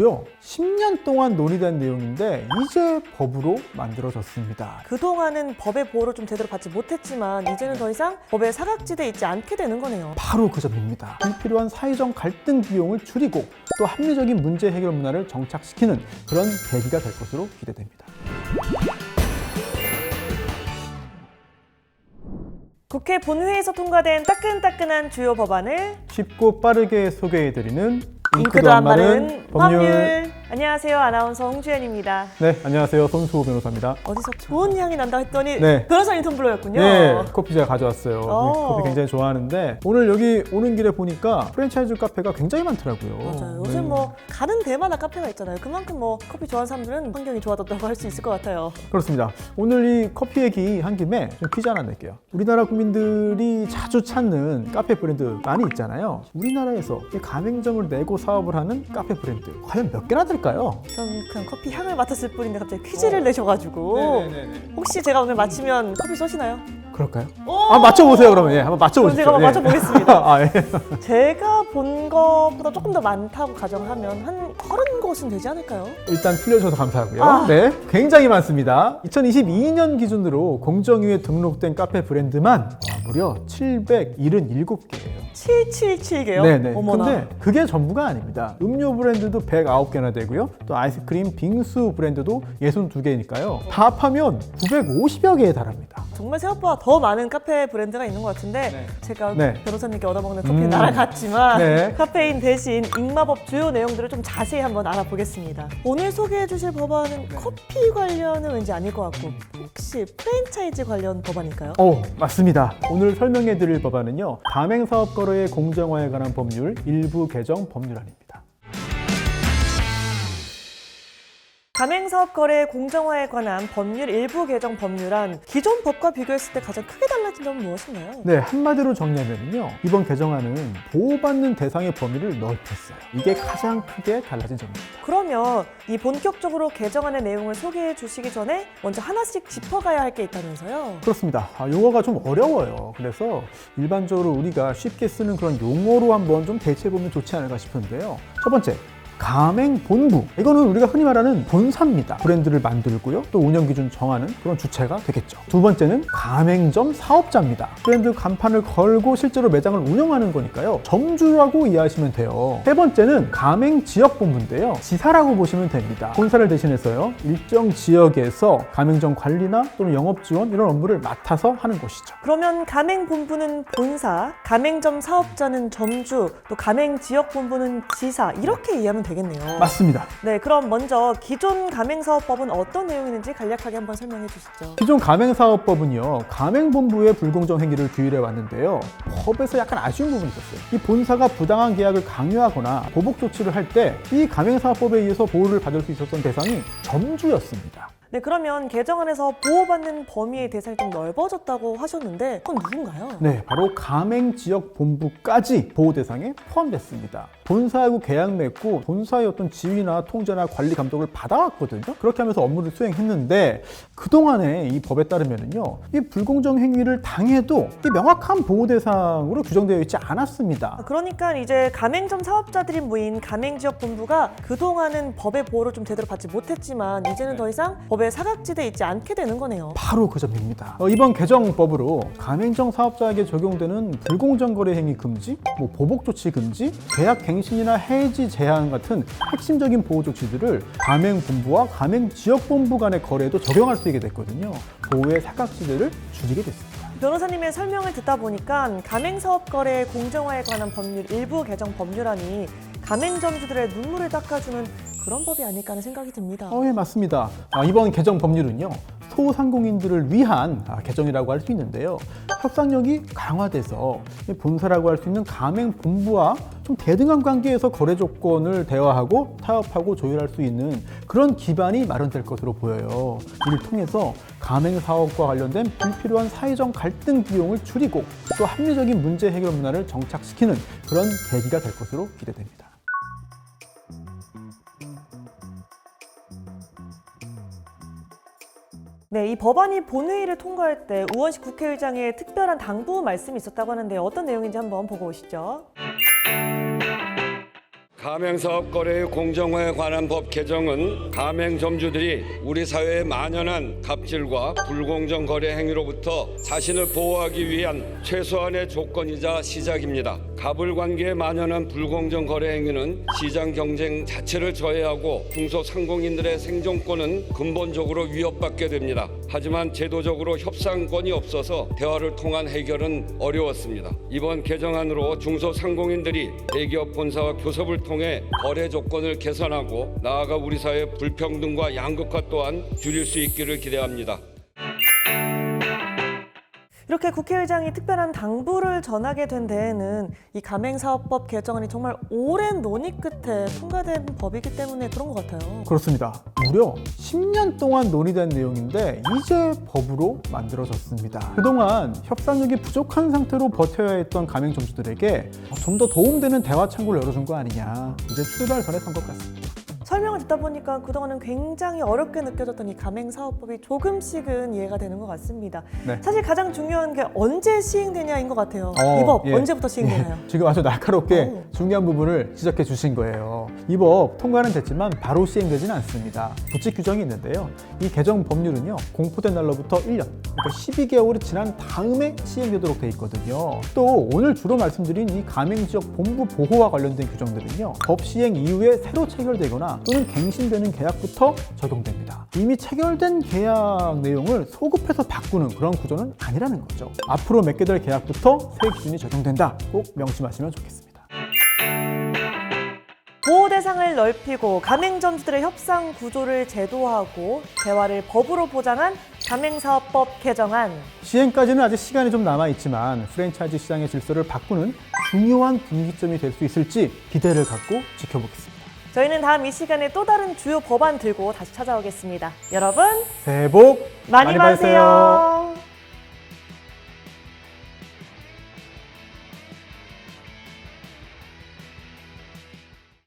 무려 10년 동안 논의된 내용인데 이제 법으로 만들어졌습니다. 그동안은 법의 보호를 좀 제대로 받지 못했지만 이제는 더 이상 법의 사각지대에 있지 않게 되는 거네요. 바로 그 점입니다. 불필요한 사회적 갈등 비용을 줄이고 또 합리적인 문제 해결 문화를 정착시키는 그런 계기가 될 것으로 기대됩니다. 국회 본회의에서 통과된 따끈따끈한 주요 법안을 쉽고 빠르게 소개해드리는 잉크도 안 마른 법률. 안녕하세요. 아나운서 홍주연입니다. 네, 안녕하세요. 손수호 변호사입니다. 어디서 좋은 향이 난다 했더니 네. 변호사님 텀블러였군요. 네, 커피 제가 가져왔어요. 커피 굉장히 좋아하는데 오늘 여기 오는 길에 보니까 프랜차이즈 카페가 굉장히 많더라고요. 맞아요. 요즘 뭐 가는 데마다 카페가 있잖아요. 그만큼 뭐 커피 좋아하는 사람들은 환경이 좋아졌다고 할 수 있을 것 같아요. 그렇습니다. 오늘 이 커피 얘기 한 김에 좀 퀴즈 하나 낼게요. 우리나라 국민들이 자주 찾는 카페 브랜드 많이 있잖아요. 우리나라에서 이 가맹점을 내고 사업을 하는 카페 브랜드 과연 몇 개나 될까요? 전 그냥 커피 향을 맡았을 뿐인데 갑자기 퀴즈를 내셔가지고 네네네. 혹시 제가 오늘 맞히면 커피 쏘시나요? 그럴까요? 맞춰보세요 그러면. 예, 한번 맞춰보시죠. 그럼 제가 한번 맞춰보겠습니다. 아, 예. 제가 본 것보다 조금 더 많다고 가정하면 한 30곳은 되지 않을까요? 일단 틀려주셔서 감사하고요. 네, 굉장히 많습니다. 2022년 기준으로 공정위에 등록된 카페 브랜드만 무려 777개예요. 777개요? 네네. 어머나. 근데 그게 전부가 아닙니다. 음료 브랜드도 109개나 되고요. 또 아이스크림, 빙수 브랜드도 62개니까요. 다 합하면 950여 개에 달합니다. 정말 생각보다 더 많은 카페 브랜드가 있는 것 같은데 네. 제가 네. 변호사님께 얻어먹는 커피는 날아갔지만 네. 카페인 대신 잉마법 주요 내용들을 좀 자세히 한번 알아보겠습니다. 오늘 so개해 주실 법안은 커피 관련은 왠지 아닐 것 같고 혹시 프랜차이즈 관련 법안일까요? 맞습니다. 오늘 설명해 드릴 법안은요. 가맹사업거래의 공정화에 관한 법률 일부 개정 법률안입니다. 가맹사업거래 공정화에 관한 법률 일부 개정 법률안, 기존 법과 비교했을 때 가장 크게 달라진 점은 무엇인가요? 네, 한마디로 정리하면요. 이번 개정안은 보호받는 대상의 범위를 넓혔어요. 이게 가장 크게 달라진 점입니다. 그러면 이 본격적으로 개정안의 내용을 소개해 주시기 전에 먼저 하나씩 짚어가야 할 게 있다면서요? 그렇습니다. 용어가 좀 어려워요. 그래서 일반적으로 우리가 쉽게 쓰는 그런 용어로 한번 좀 대체해보면 좋지 않을까 싶은데요. 첫 번째, 가맹본부. 이거는 우리가 흔히 말하는 본사입니다. 브랜드를 만들고요. 또 운영기준 정하는 그런 주체가 되겠죠. 두 번째는 가맹점 사업자입니다. 브랜드 간판을 걸고 실제로 매장을 운영하는 거니까요. 점주라고 이해하시면 돼요. 세 번째는 가맹지역본부인데요. 지사라고 보시면 됩니다. 본사를 대신해서요. 일정 지역에서 가맹점 관리나 또는 영업지원 이런 업무를 맡아서 하는 곳이죠. 그러면 가맹본부는 본사, 가맹점 사업자는 점주, 또 가맹지역본부는 지사 이렇게 이해하면 되겠네요. 맞습니다. 네, 그럼 먼저 기존 가맹사업법은 어떤 내용이 있는지 간략하게 한번 설명해 주시죠. 기존 가맹사업법은요, 가맹본부의 불공정 행위를 규율해 왔는데요. 법에서 약간 아쉬운 부분이 있었어요. 이 본사가 부당한 계약을 강요하거나 보복 조치를 할 때 이 가맹사업법에 의해서 보호를 받을 수 있었던 대상이 점주였습니다. 네, 그러면 개정안에서 보호받는 범위의 대상이 좀 넓어졌다고 하셨는데 그건 누군가요? 네, 바로 가맹지역본부까지 보호 대상에 포함됐습니다. 본사하고 계약 맺고 본사의 어떤 지휘나 통제나 관리 감독을 받아왔거든요. 그렇게 하면서 업무를 수행했는데 그동안에 이 법에 따르면은요, 이 불공정 행위를 당해도 이 명확한 보호 대상으로 규정되어 있지 않았습니다. 그러니까 이제 가맹점 사업자들이 모인 가맹지역본부가 그동안은 법의 보호를 좀 제대로 받지 못했지만 이제는 더 이상 법의 사각지대에 있지 않게 되는 거네요. 바로 그 점입니다. 이번 개정법으로 가맹점 사업자에게 적용되는 불공정 거래 행위 금지, 보복 조치 금지, 계약 갱신이나 해지 제한 같은 핵심적인 보호 조치들을 가맹본부와 가맹지역본부 간의 거래에도 적용할 수 있게 됐거든요. 보호의 사각지대를 줄이게 됐습니다. 변호사님의 설명을 듣다 보니까 가맹사업거래 공정화에 관한 법률 일부 개정 법률안이 가맹점주들의 눈물을 닦아주는 그런 법이 아닐까 하는 생각이 듭니다. 예, 맞습니다. 이번 개정 법률은요, 소상공인들을 위한 개정이라고 할 수 있는데요. 협상력이 강화돼서 본사라고 할 수 있는 가맹본부와 좀 대등한 관계에서 거래 조건을 대화하고 타협하고 조율할 수 있는 그런 기반이 마련될 것으로 보여요. 이를 통해서 가맹사업과 관련된 불필요한 사회적 갈등 비용을 줄이고 또 합리적인 문제 해결 문화를 정착시키는 그런 계기가 될 것으로 기대됩니다. 네, 이 법안이 본회의를 통과할 때 우원식 국회의장의 특별한 당부 말씀이 있었다고 하는데 어떤 내용인지 한번 보고 오시죠. 가맹사업거래의 공정화에 관한 법 개정은 가맹점주들이 우리 사회에 만연한 갑질과 불공정 거래 행위로부터 자신을 보호하기 위한 최소한의 조건이자 시작입니다. 갑을관계에 만연한 불공정 거래 행위는 시장 경쟁 자체를 저해하고 중소상공인들의 생존권은 근본적으로 위협받게 됩니다. 하지만 제도적으로 협상권이 없어서 대화를 통한 해결은 어려웠습니다. 이번 개정안으로 중소상공인들이 대기업 본사와 교섭을 통해 거래 조건을 개선하고 나아가 우리 사회 불평등과 양극화 또한 줄일 수 있기를 기대합니다. 이렇게 국회의장이 특별한 당부를 전하게 된 데에는 이 가맹사업법 개정안이 정말 오랜 논의 끝에 통과된 법이기 때문에 그런 것 같아요. 그렇습니다. 무려 10년 동안 논의된 내용인데 이제 법으로 만들어졌습니다. 그동안 협상력이 부족한 상태로 버텨야 했던 가맹점주들에게 좀 더 도움되는 대화 창구를 열어준 거 아니냐. 이제 출발선에 선 것 같습니다. 설명을 듣다 보니까 그동안은 굉장히 어렵게 느껴졌던 이 가맹사업법이 조금씩은 이해가 되는 것 같습니다. 네. 사실 가장 중요한 게 언제 시행되냐인 것 같아요. 이 법 언제부터 시행되나요? 지금 아주 날카롭게 오. 중요한 부분을 지적해 주신 거예요. 이 법 통과는 됐지만 바로 시행되지는 않습니다. 부칙 규정이 있는데요. 이 개정 법률은요, 공포된 날로부터 1년, 그러니까 12개월이 지난 다음에 시행되도록 돼 있거든요. 또 오늘 주로 말씀드린 이 가맹지역 본부 보호와 관련된 규정들은요, 법 시행 이후에 새로 체결되거나 또는 갱신되는 계약부터 적용됩니다. 이미 체결된 계약 내용을 소급해서 바꾸는 그런 구조는 아니라는 거죠. 앞으로 맺게 될 계약부터 새 기준이 적용된다. 꼭 명심하시면 좋겠습니다. 보호 대상을 넓히고 가맹점주들의 협상 구조를 제도화하고 대화를 법으로 보장한 가맹사업법 개정안. 시행까지는 아직 시간이 좀 남아있지만 프랜차이즈 시장의 질서를 바꾸는 중요한 분기점이 될 수 있을지 기대를 갖고 지켜보겠습니다. 저희는 다음 이 시간에 또 다른 주요 법안 들고 다시 찾아오겠습니다. 여러분 새해 복 많이 받으세요.